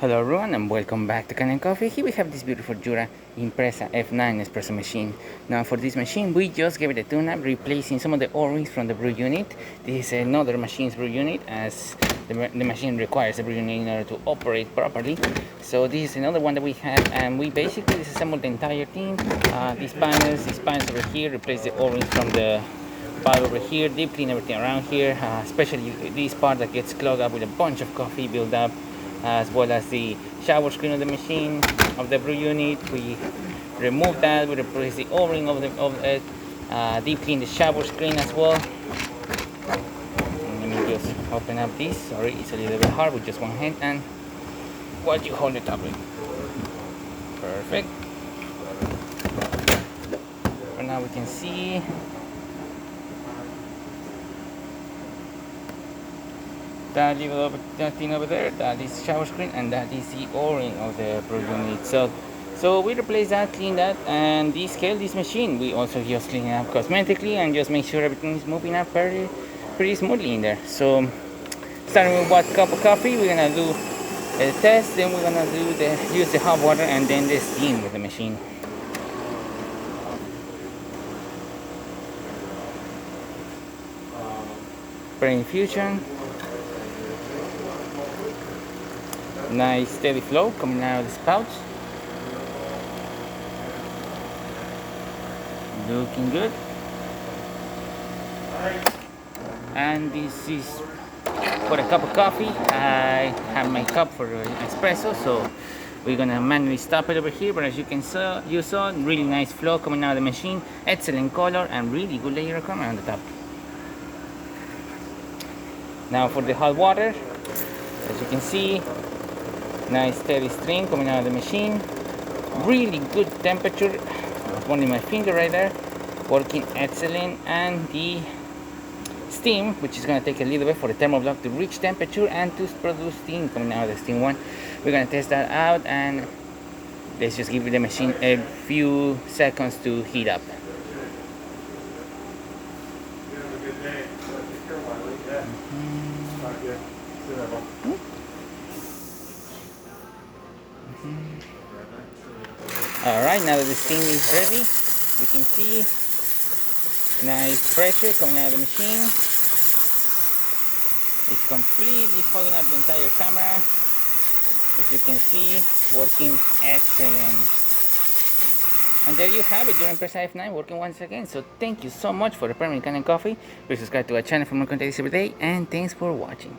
Hello everyone and welcome back to Canon Coffee. Here we have this beautiful Jura F9 espresso machine. Now for this machine we just gave it a tune-up, replacing some of the O-rings from the brew unit. This is another machine's brew unit, as the machine requires a brew unit in order to operate properly. So this is another one that we have, and we basically disassembled the entire thing. These panels over here, replace the O-rings from the part over here, deep clean everything around here, especially this part that gets clogged up with a bunch of coffee built up, as well as the shower screen of the machine, of the brew unit. We remove that, we replace the O-ring of it, deep clean the shower screen as well. And let me just open up this. Sorry, it's a little bit hard with just one hand, and what you hold the top with. Perfect. For now we can see that thing over there, that is shower screen, and that is the O-ring of the brew unit. So we replace that, clean that, and this machine we also just clean it up cosmetically and just make sure everything is moving up pretty smoothly in there. So starting with one cup of coffee, we're gonna do a test, then we're gonna use the hot water, and then the steam with the machine. Pre-infusion. Nice steady flow coming out of the spouts. Looking good. And this is for a cup of coffee. I have my cup for espresso, so we're gonna manually stop it over here. But as you saw, really nice flow coming out of the machine. Excellent color and really good layer of caramel on the top. Now for the hot water, as you can see, nice steady stream coming out of the machine. Really good temperature. Only my finger right there, working excellent. And the steam, which is going to take a little bit for the thermal block to reach temperature and to produce steam coming out of the steam one. We're going to test that out, and let's just give the machine a few seconds to heat up. Alright, now that the steam is ready, you can see nice pressure coming out of the machine. It's completely fogging up the entire camera. As you can see, working excellent. And there you have it, Jura F9 working once again. So thank you so much for the permanent Canon Coffee. Please subscribe to our channel for more content every day, and thanks for watching.